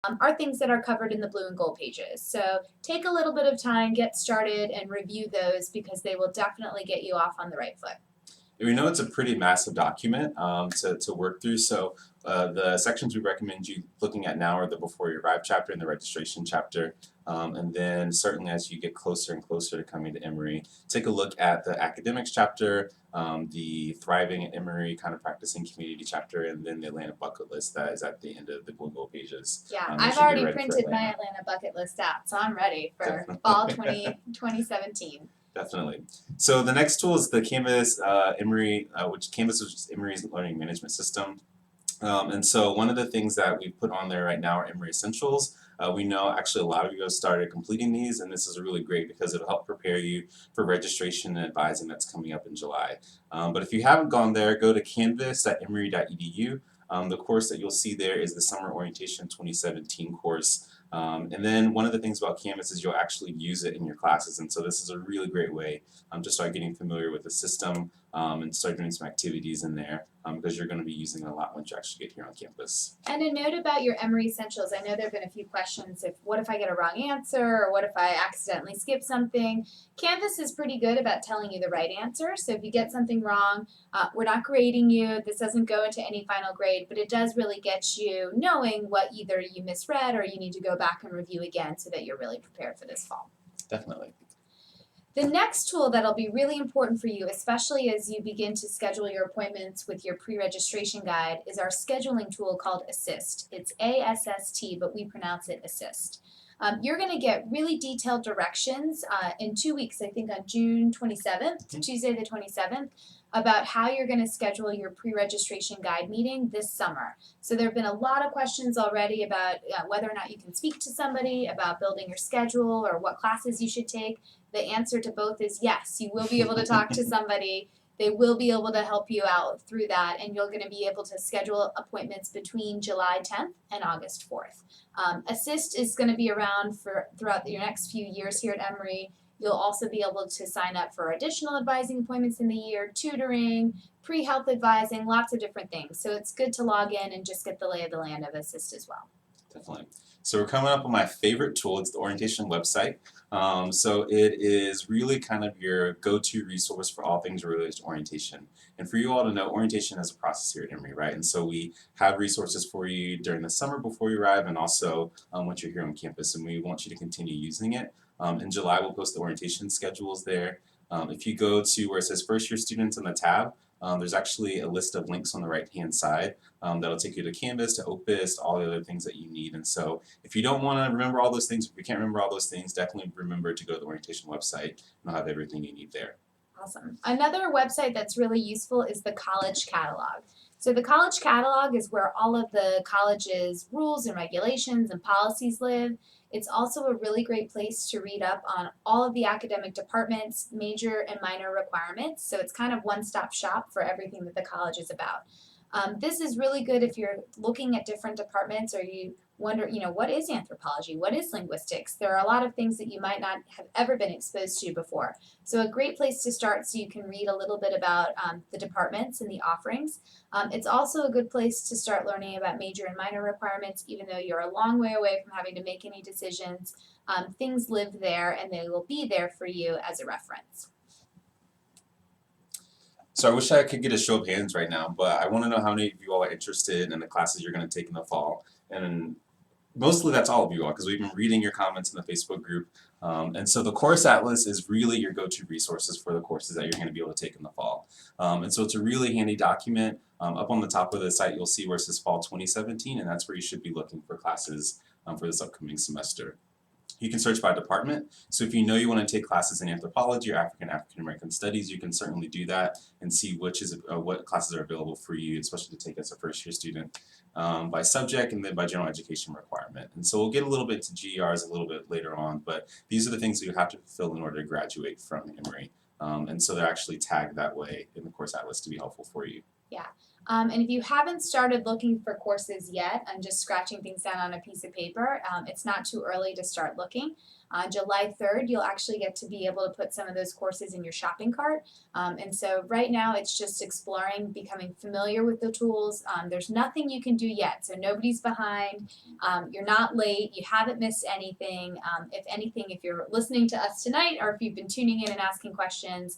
are things that are covered in the blue and gold pages. So take a little bit of time, get started, and review those because they will definitely get you off on the right foot. We know it's a pretty massive document to work through, so the sections we recommend you looking at now are the Before You Arrive chapter and the Registration chapter. And then certainly as you get closer and closer to coming to Emory, take a look at the Academics chapter, the Thriving at Emory kind of practicing community chapter, and then the Atlanta bucket list that is at the end of the blue and gold pages. Yeah, I've already printed my Atlanta bucket list out, so I'm ready for fall 2017. Definitely. So the next tool is the Canvas Emory, Canvas is just Emory's learning management system. And so one of the things that we put on there right now are Emory Essentials. We know actually a lot of you have started completing these, and this is really great because it'll help prepare you for registration and advising that's coming up in July. But if you haven't gone there, go to canvas.emory.edu. The course that you'll see there is the Summer Orientation 2017 course. And then one of the things about Canvas is you'll actually use it in your classes, and so this is a really great way to start getting familiar with the system and start doing some activities in there because you're going to be using it a lot once you actually get here on campus. And a note about your Emory Essentials. I know there have been a few questions what if I get a wrong answer, or what if I accidentally skip something? Canvas is pretty good about telling you the right answer, so if you get something wrong, we're not grading you. This doesn't go into any final grade, but it does really get you knowing what either you misread or you need to go back and review again so that you're really prepared for this fall. Definitely. The next tool that'll be really important for you, especially as you begin to schedule your appointments with your pre-registration guide, is our scheduling tool called Assist. It's ASST, but we pronounce it Assist. You're going to get really detailed directions in 2 weeks, I think on June 27th, Tuesday the 27th, about how you're going to schedule your pre-registration guide meeting this summer. So there have been a lot of questions already about whether or not you can speak to somebody, about building your schedule, or what classes you should take. The answer to both is yes, you will be able to talk to somebody. They will be able to help you out through that, and you're going to be able to schedule appointments between July 10th and August 4th. Assist is going to be around throughout your next few years here at Emory. You'll also be able to sign up for additional advising appointments in the year, tutoring, pre-health advising, lots of different things. So it's good to log in and just get the lay of the land of Assist as well. Definitely. So we're coming up on my favorite tool. It's the orientation website. So it is really kind of your go-to resource for all things related to orientation. And for you all to know, orientation is a process here at Emory, right? And so we have resources for you during the summer before you arrive and also once you're here on campus, and we want you to continue using it. In July, we'll post the orientation schedules there. If you go to where it says first year students in the tab, there's actually a list of links on the right-hand side that'll take you to Canvas, to Opus, to all the other things that you need. And so if you don't want to remember all those things, if you can't remember all those things, definitely remember to go to the orientation website and you'll have everything you need there. Awesome. Another website that's really useful is the College Catalog. So the College Catalog is where all of the college's rules and regulations and policies live. It's also a really great place to read up on all of the academic departments, major and minor requirements. So it's kind of one-stop shop for everything that the college is about. This is really good if you're looking at different departments or you wonder, what is anthropology? What is linguistics? There are a lot of things that you might not have ever been exposed to before. So a great place to start so you can read a little bit about the departments and the offerings. It's also a good place to start learning about major and minor requirements, even though you're a long way away from having to make any decisions. Things live there and they will be there for you as a reference. So I wish I could get a show of hands right now, but I want to know how many of you all are interested in the classes you're going to take in the fall. And mostly that's all of you all, because we've been reading your comments in the Facebook group. And so the course atlas is really your go-to resources for the courses that you're going to be able to take in the fall. And so it's a really handy document. Up on the top of the site, you'll see where it says Fall 2017, and that's where you should be looking for classes for this upcoming semester. You can search by department. So if you know you want to take classes in anthropology or African American studies, you can certainly do that and see what classes are available for you, especially to take as a first-year student, by subject and then by general education requirement. And so we'll get a little bit to GERs a little bit later on, but these are the things that you have to fulfill in order to graduate from Emory. And so they're actually tagged that way in the course atlas to be helpful for you. Yeah. And if you haven't started looking for courses yet and just scratching things down on a piece of paper, it's not too early to start looking. On July 3rd, you'll actually get to be able to put some of those courses in your shopping cart. And so right now it's just exploring, becoming familiar with the tools. There's nothing you can do yet, so nobody's behind. You're not late. You haven't missed anything. If anything, if you're listening to us tonight or if you've been tuning in and asking questions,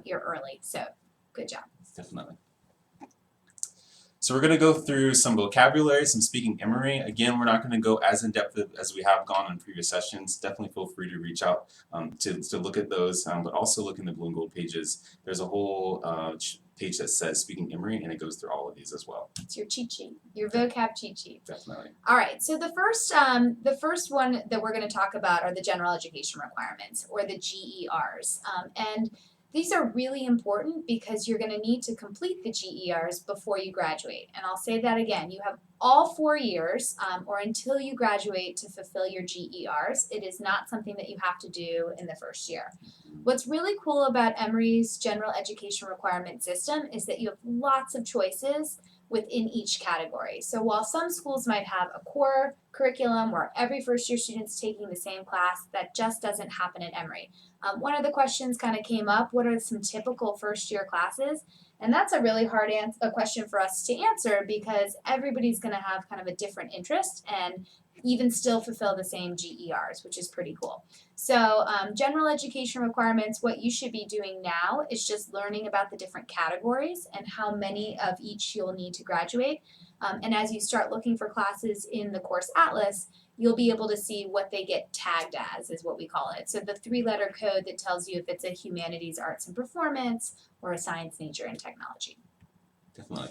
you're early. So good job. Definitely. So we're going to go through some vocabulary, some speaking Emory. Again, we're not going to go as in-depth as we have gone in previous sessions. Definitely feel free to reach out to look at those, but also look in the blue and gold pages. There's a whole page that says speaking Emory, and it goes through all of these as well. It's your cheat sheet, your vocab cheat sheet. Definitely. All right, so the first one that we're going to talk about are the general education requirements, or the GERs. And these are really important because you're going to need to complete the GERs before you graduate. And I'll say that again. You have all 4 years or until you graduate to fulfill your GERs. It is not something that you have to do in the first year. What's really cool about Emory's general education requirement system is that you have lots of choices within each category. So while some schools might have a core curriculum where every first year student's taking the same class, that just doesn't happen at Emory. One of the questions kind of came up, what are some typical first year classes? And that's a really hard question for us to answer because everybody's going to have kind of a different interest and even still fulfill the same GERs, which is pretty cool. So general education requirements, what you should be doing now is just learning about the different categories and how many of each you'll need to graduate. And as you start looking for classes in the course atlas, you'll be able to see what they get tagged as, is what we call it. So the 3-letter code that tells you if it's a humanities, arts, and performance, or a science, nature, and technology. Definitely.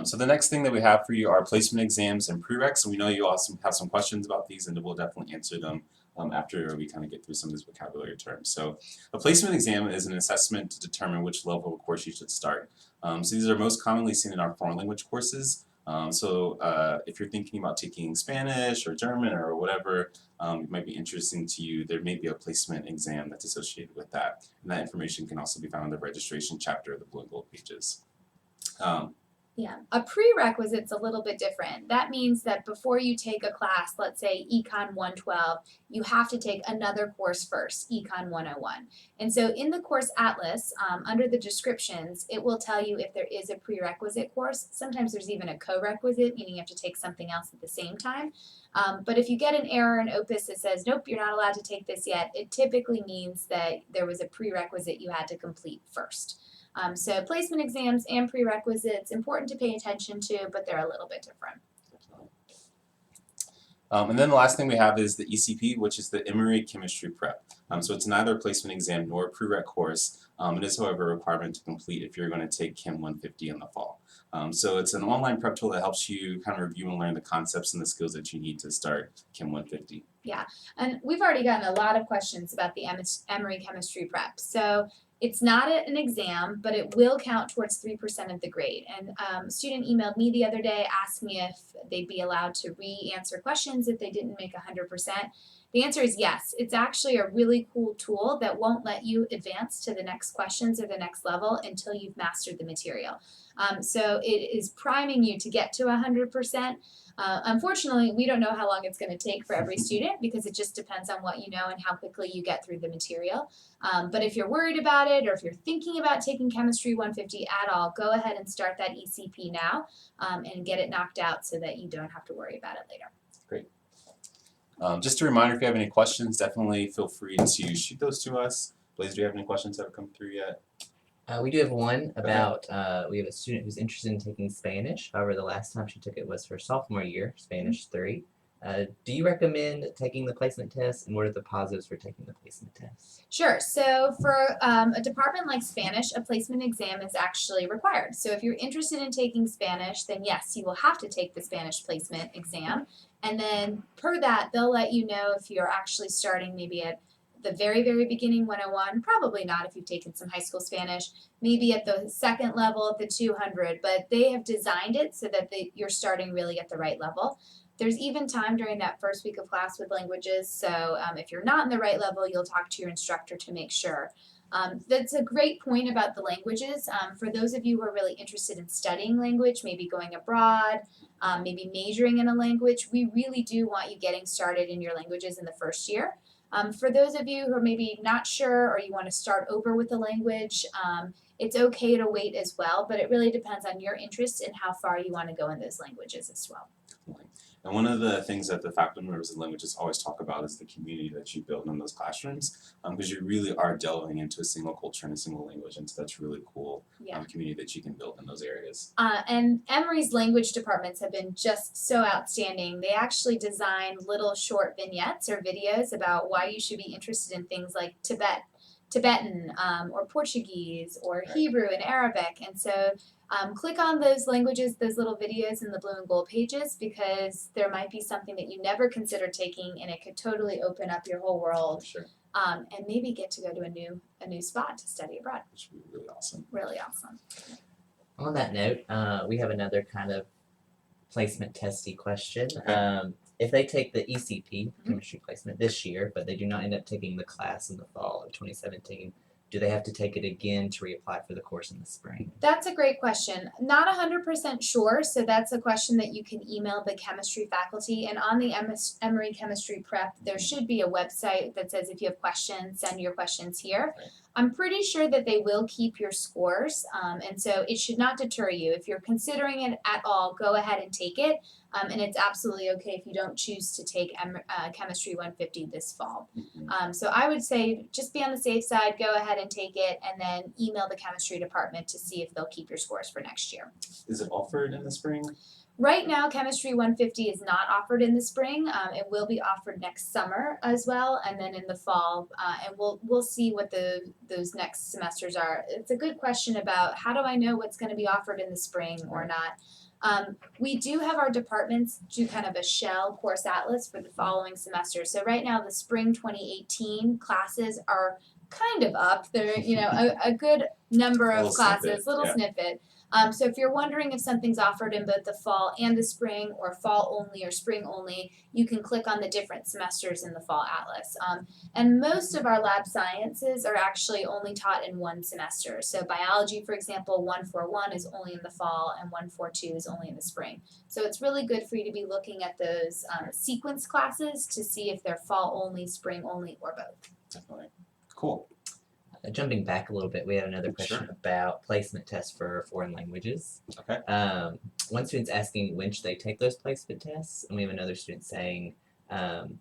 So the next thing that we have for you are placement exams and prereqs. We know you also have some questions about these, and we'll definitely answer them after we kind of get through some of these vocabulary terms. So a placement exam is an assessment to determine which level of course you should start. So these are most commonly seen in our foreign language courses. If you're thinking about taking Spanish or German or whatever it might be interesting to you, there may be a placement exam that's associated with that. And that information can also be found in the registration chapter of the blue and gold pages. Yeah, a prerequisite's a little bit different. That means that before you take a class, let's say Econ 112, you have to take another course first, Econ 101. And so in the course atlas, under the descriptions, it will tell you if there is a prerequisite course. Sometimes there's even a co-requisite, meaning you have to take something else at the same time. But if you get an error in Opus that says, nope, you're not allowed to take this yet, it typically means that there was a prerequisite you had to complete first. So placement exams and prerequisites, important to pay attention to, but they're a little bit different. And then the last thing we have is the ECP, which is the Emory Chemistry Prep. So it's neither a placement exam nor a prereq course. It is, however, a requirement to complete if you're going to take Chem 150 in the fall. So it's an online prep tool that helps you kind of review and learn the concepts and the skills that you need to start Chem 150. Yeah, and we've already gotten a lot of questions about the Emory Chemistry Prep. So it's not an exam, but it will count towards 3% of the grade. And a student emailed me the other day asking if they'd be allowed to re-answer questions if they didn't make 100%. The answer is yes. It's actually a really cool tool that won't let you advance to the next questions or the next level until you've mastered the material. So it is priming you to get to 100%. Unfortunately, we don't know how long it's going to take for every student because it just depends on what you know and how quickly you get through the material. But if you're worried about it or if you're thinking about taking Chemistry 150 at all, go ahead and start that ECP now and get it knocked out so that you don't have to worry about it later. Great. Just a reminder, if you have any questions, definitely feel free to shoot those to us. Blaze, do you have any questions that have come through yet? We do have one about, we have a student who's interested in taking Spanish. However, the last time she took it was her sophomore year, Spanish 3. Do you recommend taking the placement test, and what are the positives for taking the placement test? Sure. So for a department like Spanish, a placement exam is actually required. So if you're interested in taking Spanish, then yes, you will have to take the Spanish placement exam. And then per that, they'll let you know if you're actually starting maybe at the very, very beginning 101, probably not if you've taken some high school Spanish, maybe at the second level at the 200, but they have designed it so that you're starting really at the right level. There's even time during that first week of class with languages, so if you're not in the right level, you'll talk to your instructor to make sure. That's a great point about the languages. For those of you who are really interested in studying language, maybe going abroad, maybe majoring in a language, we really do want you getting started in your languages in the first year. For those of you who are maybe not sure or you want to start over with a language, it's okay to wait as well, but it really depends on your interests and how far you want to go in those languages as well. Definitely. And one of the things that the faculty members of languages always talk about is the community that you build in those classrooms, because you really are delving into a single culture and a single language, and so that's really cool community that you can build in those areas. And Emory's language departments have been just so outstanding. They actually design little short vignettes or videos about why you should be interested in things like Tibetan, or Portuguese, or Hebrew and Arabic. And so click on those languages, those little videos in the blue and gold pages, because there might be something that you never considered taking, and it could totally open up your whole world. Sure. And maybe get to go to a new spot to study abroad. Which would be really awesome. Really awesome. On that note, we have another kind of placement testy question. If they take the ECP, chemistry placement, this year, but they do not end up taking the class in the fall of 2017, do they have to take it again to reapply for the course in the spring? That's a great question. Not 100% sure, so that's a question that you can email the chemistry faculty. And on the Emory Chemistry Prep, there should be a website that says if you have questions, send your questions here. I'm pretty sure that they will keep your scores, and so it should not deter you. If you're considering it at all, go ahead and take it. And it's absolutely okay if you don't choose to take Chemistry 150 this fall. So I would say just be on the safe side, go ahead and take it, and then email the chemistry department to see if they'll keep your scores for next year. Is it offered in the spring? Right now, Chemistry 150 is not offered in the spring. It will be offered next summer as well, and then in the fall. And we'll see what those next semesters are. It's a good question about how do I know what's going to be offered in the spring or not. We do have our departments do kind of a shell course atlas for the following semester. So right now, the spring 2018 classes are kind of up. They're a good number of classes, snippet. So if you're wondering if something's offered in both the fall and the spring, or fall only or spring only, you can click on the different semesters in the fall atlas. And most of our lab sciences are actually only taught in one semester. So biology, for example, 141 is only in the fall, and 142 is only in the spring. So it's really good for you to be looking at those sequence classes to see if they're fall only, spring only, or both. Definitely. Cool. Jumping back a little bit, we have another question about placement tests for foreign languages. Okay. One student's asking when should they take those placement tests, and we have another student saying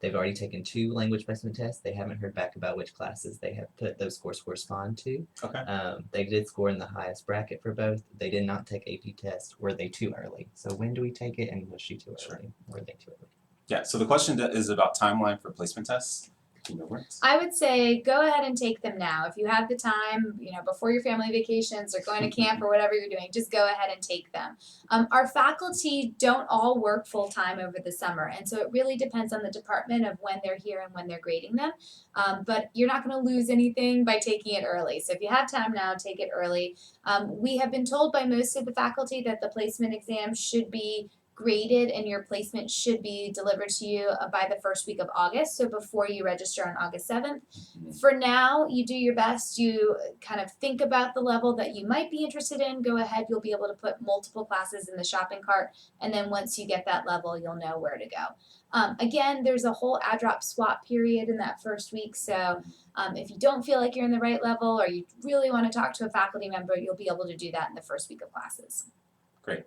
they've already taken 2 language placement tests. They haven't heard back about which classes they have put those scores correspond to. Okay. They did score in the highest bracket for both. They did not take AP tests. Were they too early? So when do we take it, and was she too early? Were they too early? Yeah, so the question is about timeline for placement tests. Do you know where it's? I would say go ahead and take them now. If you have the time, before your family vacations or going to camp or whatever you're doing, just go ahead and take them. Our faculty don't all work full time over the summer, and so it really depends on the department of when they're here and when they're grading them. But you're not going to lose anything by taking it early. So if you have time now, take it early. We have been told by most of the faculty that the placement exam should be graded and your placement should be delivered to you by the first week of August, so before you register on August 7th. For now, you do your best. You kind of think about the level that you might be interested in. Go ahead. You'll be able to put multiple classes in the shopping cart, and then once you get that level, you'll know where to go. Again, there's a whole add-drop swap period in that first week, so if you don't feel like you're in the right level or you really want to talk to a faculty member, you'll be able to do that in the first week of classes. Great.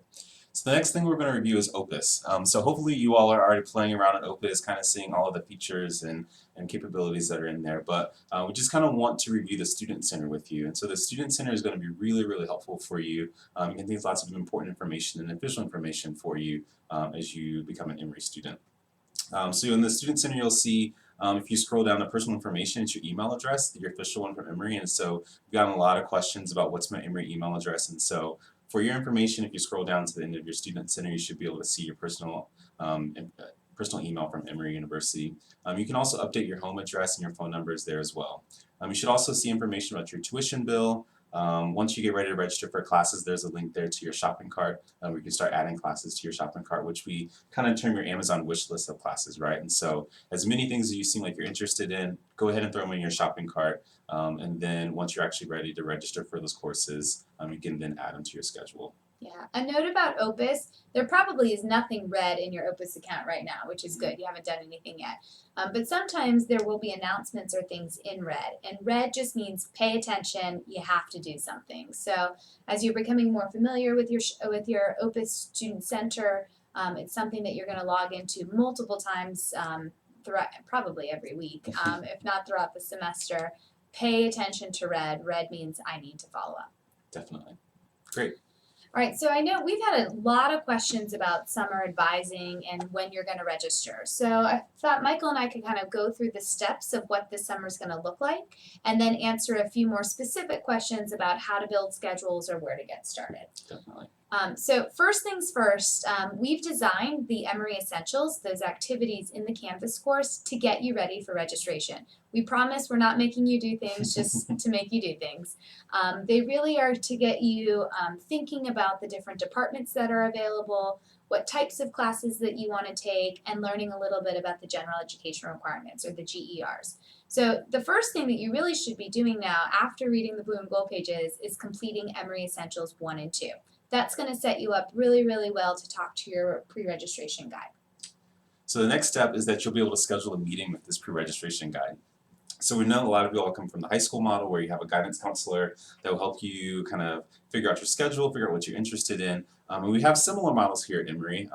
So the next thing we're going to review is Opus. So hopefully you all are already playing around in Opus, kind of seeing all of the features and capabilities that are in there. But we just kind of want to review the Student Center with you. And so the Student Center is going to be really, really helpful for you. It contains lots of important information and official information for you as you become an Emory student. So in the Student Center, you'll see if you scroll down to personal information, it's your email address, your official one from Emory. And so we've gotten a lot of questions about what's my Emory email address. And so for your information, if you scroll down to the end of your Student Center, you should be able to see your personal email from Emory University. You can also update your home address and your phone numbers there as well. You should also see information about your tuition bill, Once you get ready to register for classes, there's a link there to your shopping cart where you can start adding classes to your shopping cart, which we kind of term your Amazon wish list of classes, right? And so as many things as you seem like you're interested in, go ahead and throw them in your shopping cart. And then once you're actually ready to register for those courses, you can then add them to your schedule. Yeah, a note about Opus, there probably is nothing red in your Opus account right now, which is good. You haven't done anything yet. But sometimes there will be announcements or things in red, and red just means pay attention, you have to do something. So as you're becoming more familiar with your Opus Student Center, it's something that you're going to log into multiple times throughout, probably every week, if not throughout the semester. Pay attention to red. Red means I need to follow up. Definitely. Great. All right, so I know we've had a lot of questions about summer advising and when you're going to register. So I thought Michael and I could kind of go through the steps of what this summer is going to look like and then answer a few more specific questions about how to build schedules or where to get started. Definitely. So first things first, we've designed the Emory Essentials, those activities in the Canvas course, to get you ready for registration. We promise we're not making you do things just to make you do things. They really are to get you thinking about the different departments that are available, what types of classes that you want to take, and learning a little bit about the general education requirements, or the GERs. So the first thing that you really should be doing now after reading the blue and gold pages is completing Emory Essentials 1 and 2. That's going to set you up really, really well to talk to your pre-registration guide. So the next step is that you'll be able to schedule a meeting with this pre-registration guide. So we know a lot of you all come from the high school model where you have a guidance counselor that will help you kind of figure out your schedule, figure out what you're interested in. And we have similar models here at Emory.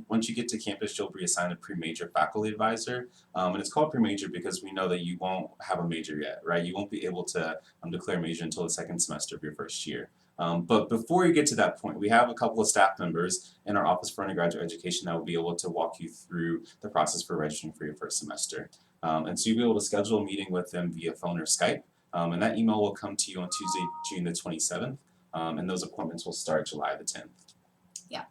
Once you get to campus, you'll be assigned a pre-major faculty advisor. And it's called pre-major because we know that you won't have a major yet, right? You won't be able to declare a major until the second semester of your first year. But before you get to that point, we have a couple of staff members in our Office for Undergraduate Education that will be able to walk you through the process for registering for your first semester. And so you'll be able to schedule a meeting with them via phone or Skype. And that email will come to you on Tuesday, June the 27th. And those appointments will start July the 10th. Yeah.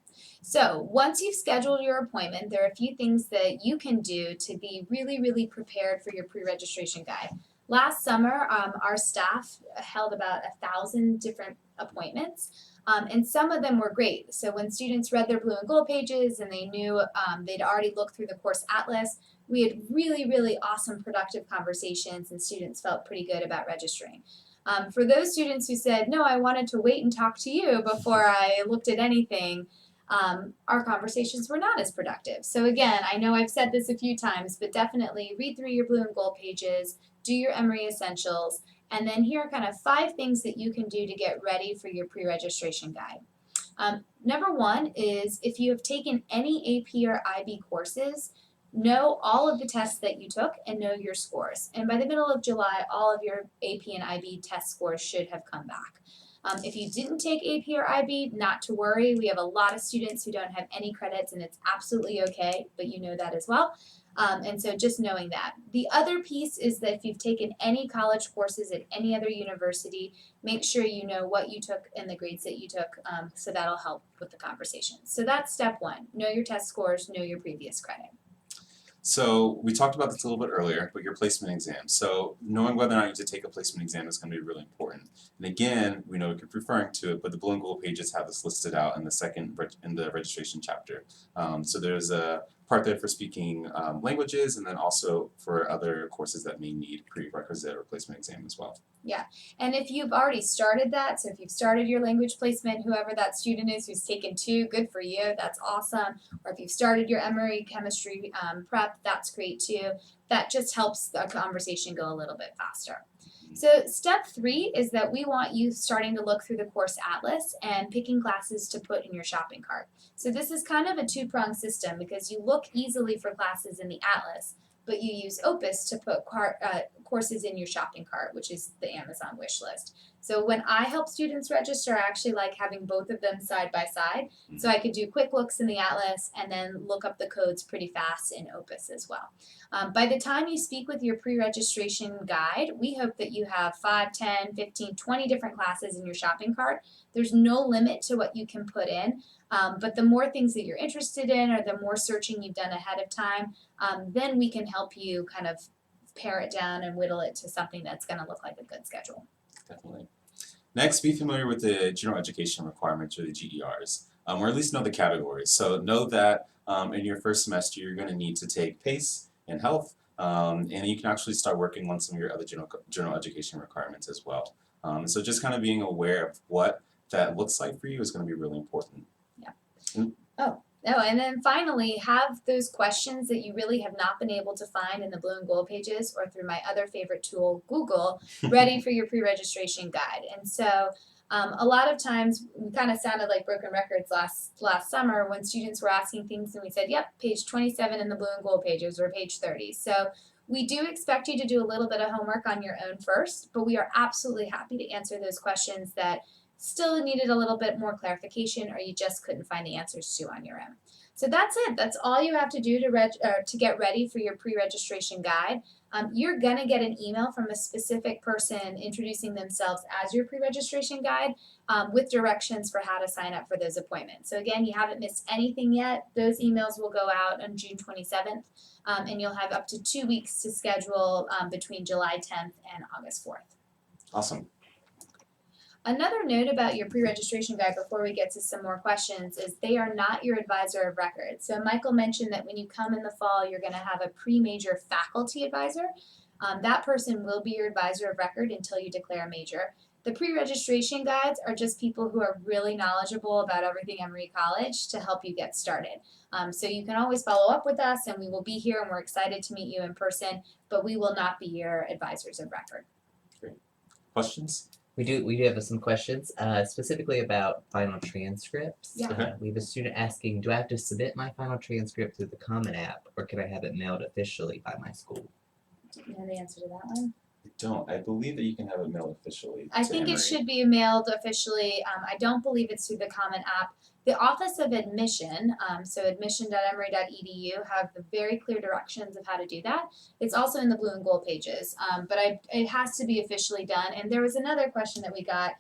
So once you've scheduled your appointment, there are a few things that you can do to be really, really prepared for your pre-registration guide. Last summer, our staff held about 1,000 different appointments, and some of them were great. So when students read their blue and gold pages and they knew they'd already looked through the course atlas, we had really, really awesome productive conversations and students felt pretty good about registering. For those students who said, no, I wanted to wait and talk to you before I looked at anything, our conversations were not as productive. So again, I know I've said this a few times, but definitely read through your blue and gold pages, do your Emory Essentials, and then here are kind of 5 things that you can do to get ready for your pre-registration guide. Number 1 is if you have taken any AP or IB courses, know all of the tests that you took and know your scores. And by the middle of July, all of your AP and IB test scores should have come back. If you didn't take AP or IB, not to worry. We have a lot of students who don't have any credits, and it's absolutely okay, but you know that as well. And so just knowing that. The other piece is that if you've taken any college courses at any other university, make sure you know what you took and the grades that you took, so that'll help with the conversation. So that's step 1. Know your test scores, know your previous credit. So we talked about this a little bit earlier, but your placement exam. So knowing whether or not you need to take a placement exam is going to be really important. And again, we know we keep referring to it, but the blue and gold pages have this listed out in the registration chapter. So there's a part there for speaking languages, and then also for other courses that may need prerequisite or placement exam as well. Yeah, and if you've already started that, so if you've started your language placement, whoever that student is who's taken 2, good for you, that's awesome. Or if you've started your Emory chemistry prep, that's great too. That just helps the conversation go a little bit faster. So step 3 is that we want you starting to look through the course atlas and picking classes to put in your shopping cart. So this is kind of a 2-pronged system because you look easily for classes in the atlas, but you use Opus to put courses in your shopping cart, which is the Amazon wish list. So when I help students register, I actually like having both of them side by side. So I could do quick looks in the atlas and then look up the codes pretty fast in Opus as well. By the time you speak with your pre-registration guide, we hope that you have 5, 10, 15, 20 different classes in your shopping cart. There's no limit to what you can put in, but the more things that you're interested in or the more searching you've done ahead of time, then we can help you kind of pare it down and whittle it to something that's going to look like a good schedule. Definitely. Next, be familiar with the general education requirements or the GERs, or at least know the categories. So know that in your first semester you're going to need to take PACE and health, and you can actually start working on some of your other general education requirements as well. So just kind of being aware of what that looks like for you is going to be really important. Oh, and then finally, have those questions that you really have not been able to find in the blue and gold pages or through my other favorite tool, Google, ready for your pre-registration guide. And so a lot of times we kind of sounded like broken records last summer when students were asking things and we said, yep, page 27 in the blue and gold pages or page 30. So we do expect you to do a little bit of homework on your own first, but we are absolutely happy to answer those questions that still needed a little bit more clarification or you just couldn't find the answers to on your own. So that's it. That's all you have to do to get ready for your pre-registration guide. You're going to get an email from a specific person introducing themselves as your pre-registration guide with directions for how to sign up for those appointments. So again, you haven't missed anything yet. Those emails will go out on June 27th, and you'll have up to 2 weeks to schedule between July 10th and August 4th. Awesome. Another note about your pre-registration guide before we get to some more questions is they are not your advisor of record. So Michael mentioned that when you come in the fall, you're going to have a pre-major faculty advisor. That person will be your advisor of record until you declare a major. The pre-registration guides are just people who are really knowledgeable about everything Emory College to help you get started. So you can always follow up with us and we will be here and we're excited to meet you in person, but we will not be your advisors of record. Great. Questions? We do have some questions, specifically about final transcripts. Yeah. Okay. We have a student asking, do I have to submit my final transcript through the Common App, or can I have it mailed officially by my school? Do you know the answer to that one? I don't. I believe that you can have it mailed officially. I to think it Emory. should be mailed officially. I don't believe it's through the Common App. The Office of Admission, so admission.emory.edu, have the very clear directions of how to do that. It's also in the blue and gold pages, but it has to be officially done. And there was another question that we got.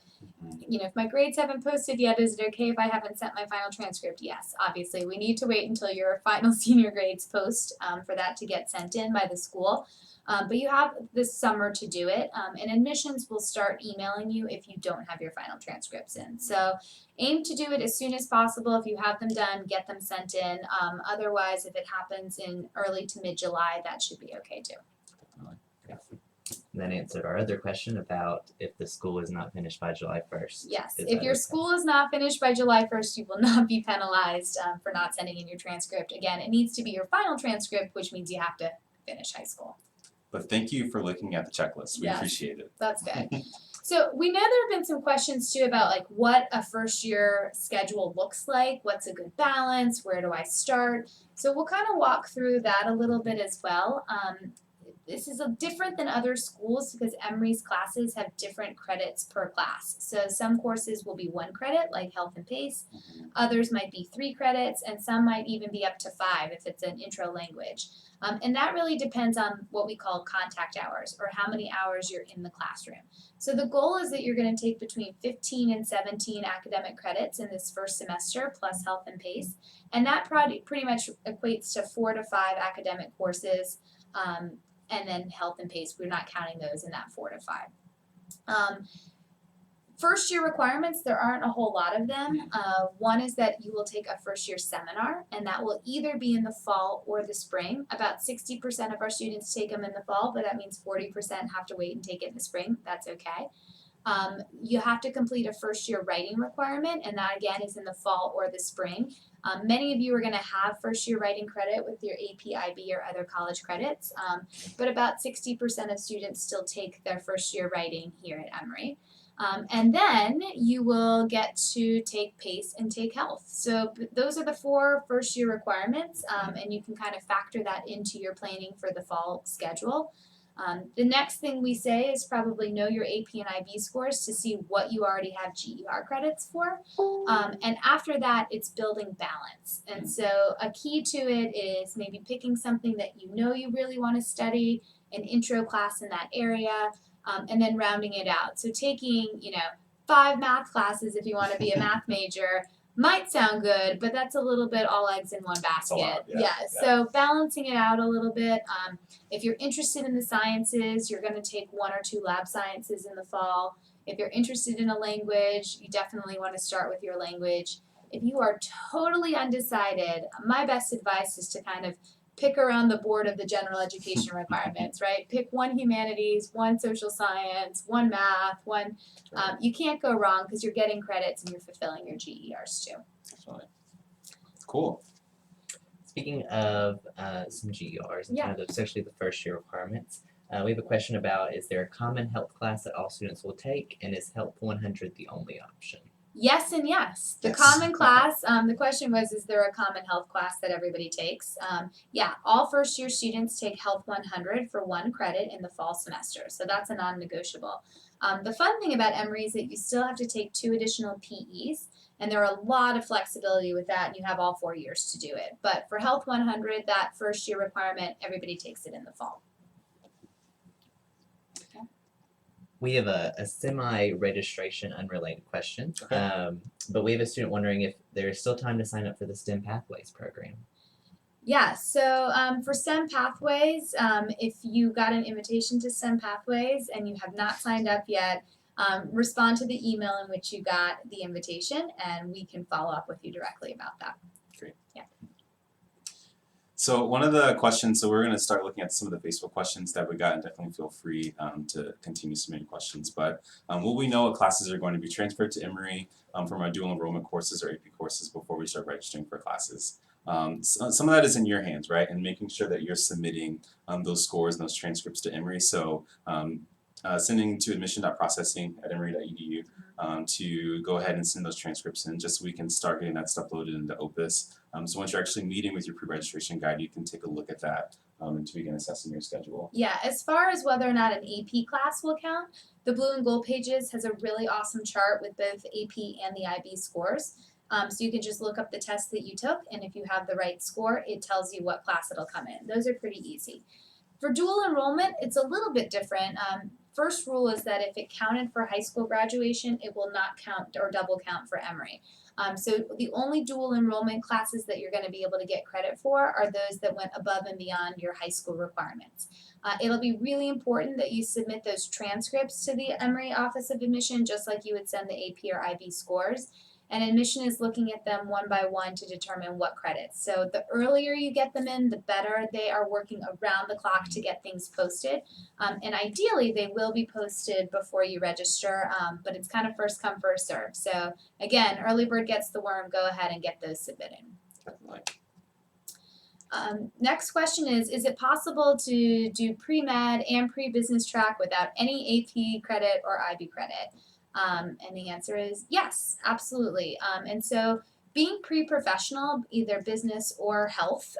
You know, if my grades haven't posted yet, is it okay if I haven't sent my final transcript? Yes, obviously. We need to wait until your final senior grades post for that to get sent in by the school. But you have this summer to do it, and admissions will start emailing you if you don't have your final transcripts in. So aim to do it as soon as possible. If you have them done, get them sent in. Otherwise, if it happens in early to mid-July, that should be okay too. And that answered our other question about if the school is not finished by July 1st. Yes, Is if that your okay? school is not finished by July 1st, you will not be penalized for not sending in your transcript. Again, it needs to be your final transcript, which means you have to finish high school. But thank you for looking at the checklist. We Yes. appreciate it. That's good. So we know there have been some questions too about like what a first year schedule looks like, what's a good balance, where do I start? So we'll kind of walk through that a little bit as well. This is different than other schools because Emory's classes have different credits per class. So some courses will be 1 credit, like health and PACE. Others might be 3 credits, and some might even be up to 5 if it's an intro language. And that really depends on what we call contact hours, or how many hours you're in the classroom. So the goal is that you're going to take between 15 and 17 academic credits in this first semester, plus health and PACE. And that pretty much equates to 4 to 5 academic courses. And then health and PACE, we're not counting those in that 4 to 5. First year requirements, there aren't a whole lot of them. One is that you will take a first year seminar, and that will either be in the fall or the spring. About 60% of our students take them in the fall, but that means 40% have to wait and take it in the spring. That's okay. You have to complete a first year writing requirement, and that again is in the fall or the spring. Many of you are going to have first year writing credit with your AP, IB, or other college credits, but about 60% of students still take their first year writing here at Emory. And then you will get to take PACE and take health. So those are the 4 first year requirements, and you can kind of factor that into your planning for the fall schedule. The next thing we say is probably know your AP and IB scores to see what you already have GER credits for. And after that, it's building balance. And so a key to it is maybe picking something that you know you really want to study, an intro class in that area, and then rounding it out. So taking, 5 math classes if you want to be a math major might sound good, but that's a little bit all eggs in one basket. lot, yeah. So balancing it out a little bit. If you're interested in the sciences, you're going to take 1 or 2 lab sciences in the fall. If you're interested in a language, you definitely want to start with your language. If you are totally undecided, my best advice is to kind of pick around the board of the general education requirements, right? Pick one humanities, one social science, one math, one. You can't go wrong because you're getting credits and you're fulfilling your GERs too. Definitely. Cool. Speaking of some GERs and Yeah. kind of especially the first year requirements, we have a question about, is there a common health class that all students will take, and is Health 100 the only option? Yes and yes. The Yes. common class, the question was, is there a common health class that everybody takes? Yeah, all first year students take Health 100 for 1 credit in the fall semester, so that's a non-negotiable. The fun thing about Emory is that you still have to take 2 additional PEs, and there are a lot of flexibility with that, and you have all 4 years to do it. But for Health 100, that first year requirement, everybody takes it in the fall. We have a semi-registration unrelated question, Okay. but we have a student wondering if there is still time to sign up for the STEM Pathways program. Yeah, so for STEM Pathways, if you got an invitation to STEM Pathways and you have not signed up yet, respond to the email in which you got the invitation and we can follow up with you directly about that. Great. Yeah. So one of the questions, so we're going to start looking at some of the Facebook questions that we got, and definitely feel free to continue submitting questions. But will we know what classes are going to be transferred to Emory from our dual enrollment courses or AP courses before we start registering for classes? Some of that is in your hands, right? And making sure that you're submitting those scores and those transcripts to Emory. So sending to admission.processing@emory.edu to go ahead and send those transcripts in just so we can start getting that stuff loaded into Opus. So once you're actually meeting with your pre-registration guide, you can take a look at that and to begin assessing your schedule. Yeah, as far as whether or not an AP class will count, the Blue and Gold Pages has a really awesome chart with both AP and the IB scores. So you can just look up the test that you took, and if you have the right score, it tells you what class it'll come in. Those are pretty easy. For dual enrollment, it's a little bit different. First rule is that if it counted for high school graduation, it will not count or double count for Emory. So the only dual enrollment classes that you're going to be able to get credit for are those that went above and beyond your high school requirements. It'll be really important that you submit those transcripts to the Emory Office of Admission just like you would send the AP or IB scores. And admission is looking at them one by one to determine what credits. So the earlier you get them in, the better. They are working around the clock to get things posted. And ideally, they will be posted before you register, but it's kind of first come, first serve. So again, early bird gets the worm. Go ahead and get those submitted. Definitely. Next question is it possible to do pre-med and pre-business track without any AP credit or IB credit? And the answer is yes, absolutely. And so being pre-professional, either business or health,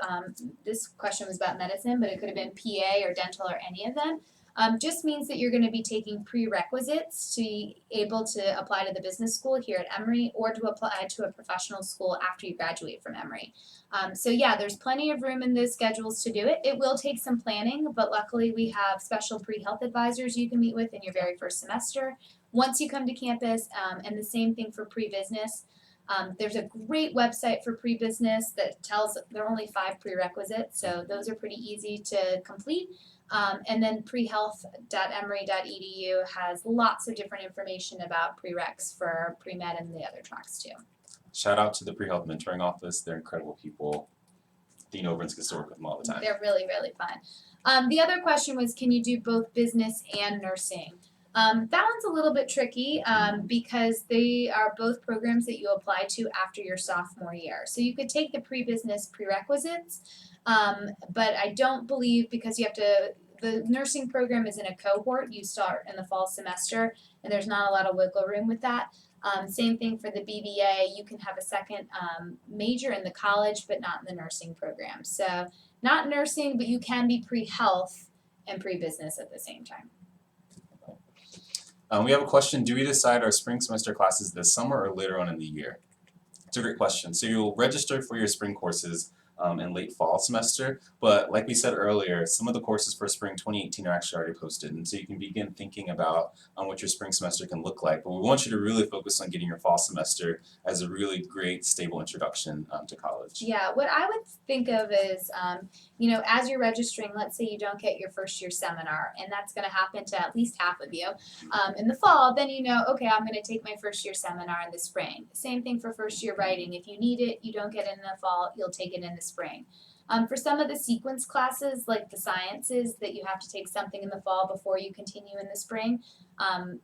this question was about medicine, but it could have been PA or dental or any of them, just means that you're going to be taking prerequisites to be able to apply to the business school here at Emory or to apply to a professional school after you graduate from Emory. So yeah, there's plenty of room in those schedules to do it. It will take some planning, but luckily we have special pre-health advisors you can meet with in your very first semester once you come to campus, and the same thing for pre-business. There's a great website for pre-business that tells there are only 5 prerequisites, so those are pretty easy to complete. And then prehealth.emory.edu has lots of different information about prereqs for pre-med and the other tracks too. Shout out to the pre-health mentoring office. They're incredible people. Dean Overens gets to work with them all the time. They're really, really fun. The other question was, can you do both business and nursing? That one's a little bit tricky because they are both programs that you apply to after your sophomore year. So you could take the pre-business prerequisites, but I don't believe because you have to, the nursing program is in a cohort. You start in the fall semester, and there's not a lot of wiggle room with that. Same thing for the BBA. You can have a second major in the college, but not in the nursing program. So not nursing, but you can be pre-health and pre-business at the same time. We have a question, do we decide our spring semester classes this summer or later on in the year? It's a great question. So you'll register for your spring courses in late fall semester. But like we said earlier, some of the courses for spring 2018 are actually already posted, and so you can begin thinking about what your spring semester can look like. But we want you to really focus on getting your fall semester as a really great, stable introduction to college. Yeah, what I would think of is, as you're registering, let's say you don't get your first year seminar, and that's going to happen to at least half of you in the fall, then okay, I'm going to take my first year seminar in the spring. Same thing for first year writing. If you need it, you don't get it in the fall, you'll take it in the spring. For some of the sequence classes, like the sciences, that you have to take something in the fall before you continue in the spring,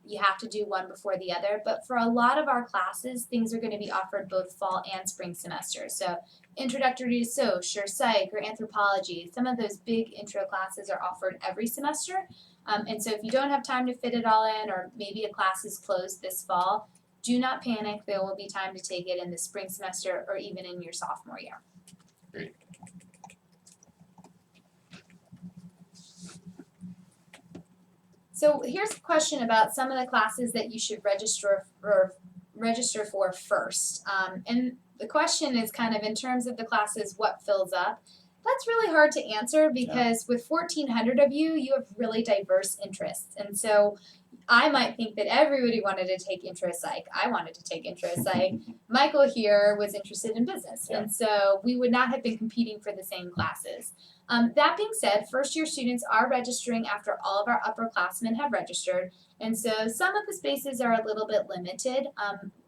you have to do one before the other. But for a lot of our classes, things are going to be offered both fall and spring semester. So introductory to Soc or Psych or Anthropology, some of those big intro classes are offered every semester. And so if you don't have time to fit it all in, or maybe a class is closed this fall, do not panic. There will be time to take it in the spring semester or even in your sophomore year. Great. So here's a question about some of the classes that you should register for first. And the question is kind of in terms of the classes, what fills up? That's really hard to answer because with 1,400 of you, you have really diverse interests. And so I might think that everybody wanted to take intro psych. I wanted to take intro psych. Michael here was interested in business. Yeah. And so we would not have been competing for the same classes. That being said, first year students are registering after all of our upperclassmen have registered. And so some of the spaces are a little bit limited.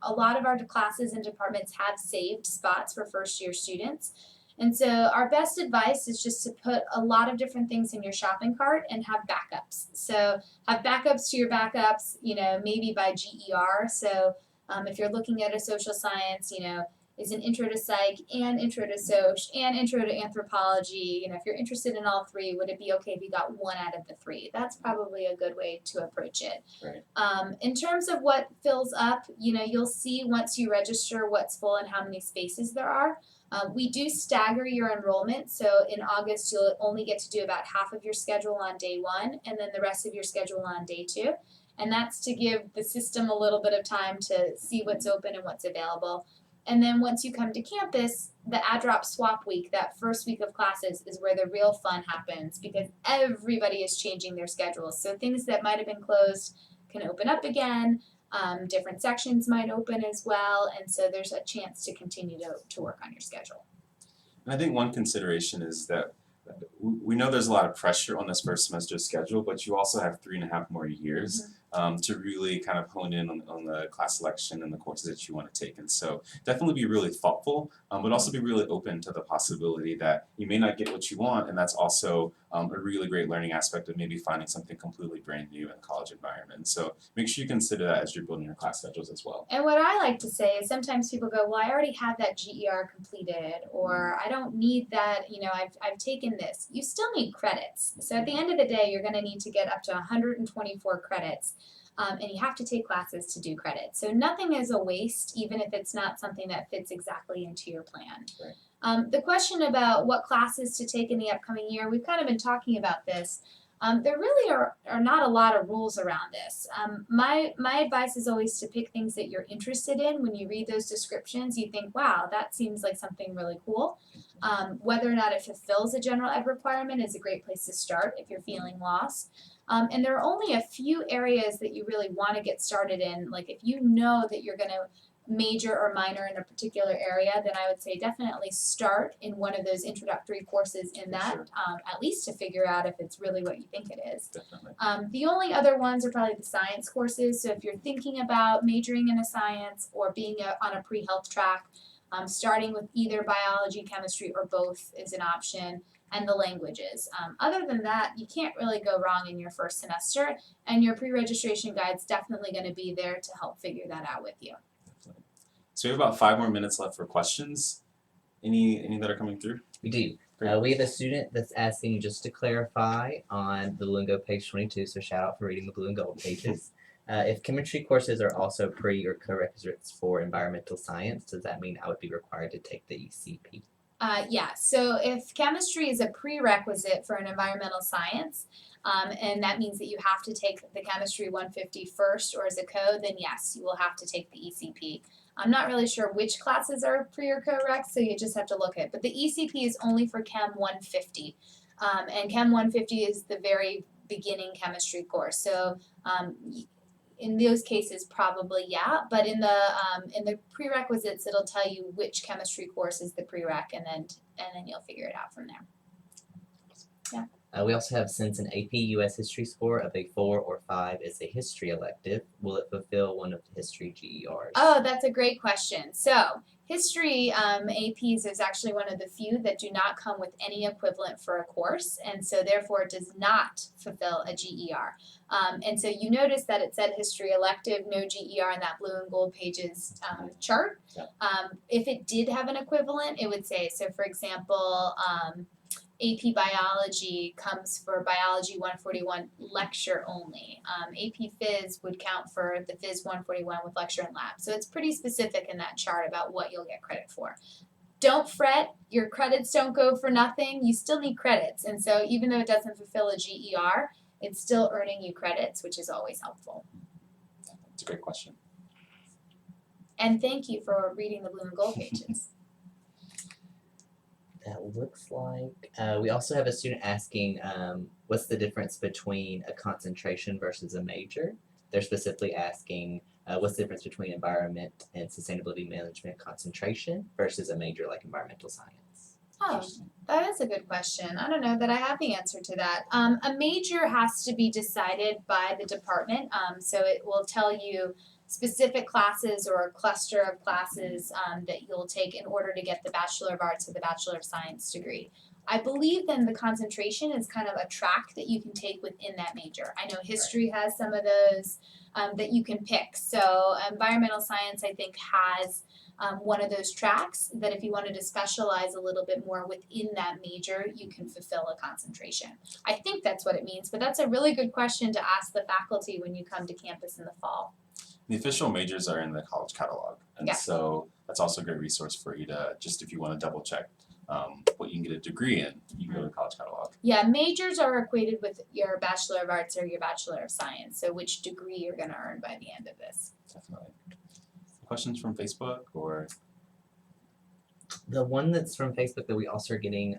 A lot of our classes and departments have saved spots for first year students. And so our best advice is just to put a lot of different things in your shopping cart and have backups. So have backups to your backups, maybe by GER. So if you're looking at a social science, is an intro to psych and intro to soc and intro to anthropology. If you're interested in all three, would it be okay if you got one out of the three? That's probably a good way to approach it. Right. In terms of what fills up, you'll see once you register what's full and how many spaces there are. We do stagger your enrollment, so in August you'll only get to do about half of your schedule on day one and then the rest of your schedule on day two. And that's to give the system a little bit of time to see what's open and what's available. And then once you come to campus, the add-drop swap week, that first week of classes, is where the real fun happens because everybody is changing their schedules. So things that might have been closed can open up again. Different sections might open as well, and so there's a chance to continue to work on your schedule. And I think one consideration is that we know there's a lot of pressure on this first semester schedule, but you also have 3.5 more years to really kind of hone in on the class selection and the courses that you want to take. And so definitely be really thoughtful, but also be really open to the possibility that you may not get what you want, and that's also a really great learning aspect of maybe finding something completely brand new in the college environment. So make sure you consider that as you're building your class schedules as well. And what I like to say is sometimes people go, well, I already have that GER completed, or I don't need that, I've taken this. You still need credits. So at the end of the day, you're going to need to get up to 124 credits. And you have to take classes to do credit. So nothing is a waste, even if it's not something that fits exactly into your plan. Right. The question about what classes to take in the upcoming year, we've kind of been talking about this. There really are not a lot of rules around this. My advice is always to pick things that you're interested in. When you read those descriptions, you think, wow, that seems like something really cool. Whether or not it fulfills a general ed requirement is a great place to start if you're feeling lost. And there are only a few areas that you really want to get started in. Like if you know that you're going to major or minor in a particular area, then I would say definitely start in one of those introductory courses in that, Sure. At least to figure out if it's really what you think it is. Definitely. The only other ones are probably the science courses. So if you're thinking about majoring in a science or being on a pre-health track, starting with either biology, chemistry, or both is an option, and the languages. Other than that, you can't really go wrong in your first semester, and your pre-registration guide's definitely going to be there to help figure that out with you. So we have about 5 more minutes left for questions. Any that are coming through? We do. Great. We have a student that's asking just to clarify on the Blue and Gold page 22, so shout out for reading the Blue and Gold pages. If chemistry courses are also pre or co-requisites for environmental science, does that mean I would be required to take the ECP? Yeah, so if chemistry is a prerequisite for an environmental science, and that means that you have to take the chemistry 150 first, or as a co, then yes, you will have to take the ECP. I'm not really sure which classes are pre or co-recs, so you just have to look at it. But the ECP is only for Chem 150, and Chem 150 is the very beginning chemistry course. So in those cases, probably yeah. But in the prerequisites, it'll tell you which chemistry course is the prereq, and then you'll figure it out from there. We also have, since an AP US history score of a 4 or 5 is a history elective, will it fulfill one of the history GERs? Oh, that's a great question. So history APs is actually one of the few that do not come with any equivalent for a course, and so therefore it does not fulfill a GER. And so you notice that it said history elective, no GER in that blue and gold pages chart. Yeah. If it did have an equivalent, it would say, so for example, AP Biology comes for Biology 141 lecture only. AP Phys would count for the Phys 141 with lecture and lab. So it's pretty specific in that chart about what you'll get credit for. Don't fret, your credits don't go for nothing. You still need credits. And so even though it doesn't fulfill a GER, it's still earning you credits, which is always helpful. It's a great question. And thank you for reading the blue and gold pages. That looks like we also have a student asking what's the difference between a concentration versus a major. They're specifically asking what's the difference between environment and sustainability management concentration versus a major like environmental science. Oh, that is a good question. I don't know that I have the answer to that. A major has to be decided by the department, so it will tell you specific classes or a cluster of classes that you'll take in order to get the Bachelor of Arts or the Bachelor of Science degree. I believe then the concentration is kind of a track that you can take within that major. I know history has some of those that you can pick. So environmental science, I think, has one of those tracks that if you wanted to specialize a little bit more within that major, you can fulfill a concentration. I think that's what it means, but that's a really good question to ask the faculty when you come to campus in the fall. The official majors are in the college catalog, and Yeah. so that's also a great resource for you to, just if you want to double check what you can get a degree in, you can go to the college catalog. Yeah, majors are equated with your Bachelor of Arts or your Bachelor of Science, so which degree you're going to earn by the end of this. Definitely. Questions from Facebook or? The one that's from Facebook that we also are getting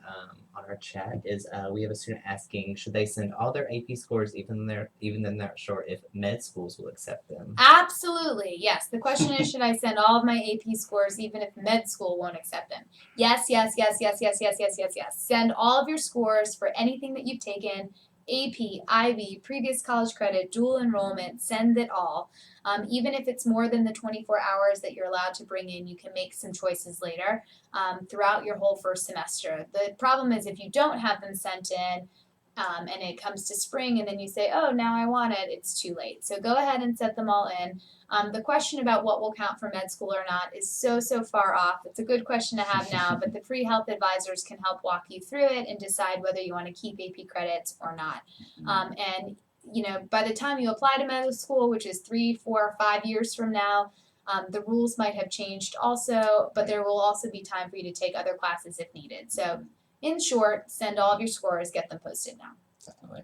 on our chat is we have a student asking, should they send all their AP scores even then they're sure if med schools will accept them? Absolutely, yes. The question is, should I send all of my AP scores even if med school won't accept them? Yes, yes, yes, yes, yes, yes, yes, yes, yes. Send all of your scores for anything that you've taken, AP, IB, previous college credit, dual enrollment, send it all. Even if it's more than the 24 hours that you're allowed to bring in, you can make some choices later throughout your whole first semester. The problem is if you don't have them sent in and it comes to spring and then you say, oh, now I want it, it's too late. So go ahead and set them all in. The question about what will count for med school or not is so far off. It's a good question to have now, but the free health advisors can help walk you through it and decide whether you want to keep AP credits or not. And you know, by the time you apply to medical school, which is 3, 4, 5 years from now, the rules might have changed also, but there will also be time for you to take other classes if needed. So in short, send all of your scores, get them posted now. Definitely.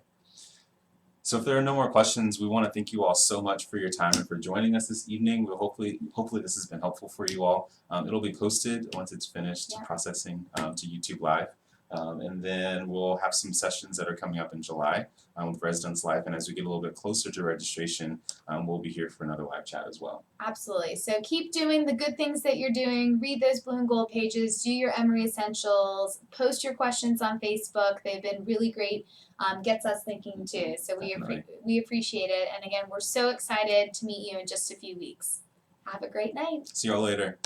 So if there are no more questions, we want to thank you all so much for your time and for joining us this evening. We'll hopefully this has been helpful for you all. It'll be posted once it's finished processing to YouTube Live. And then we'll have some sessions that are coming up in July with Residence Live. And as we get a little bit closer to registration, we'll be here for another live chat as well. Absolutely. So keep doing the good things that you're doing. Read those blue and gold pages. Do your Emory Essentials. Post your questions on Facebook. They've been really great. Gets us thinking too. So we appreciate it. And again, we're so excited to meet you in just a few weeks. Have a great night. See you all later.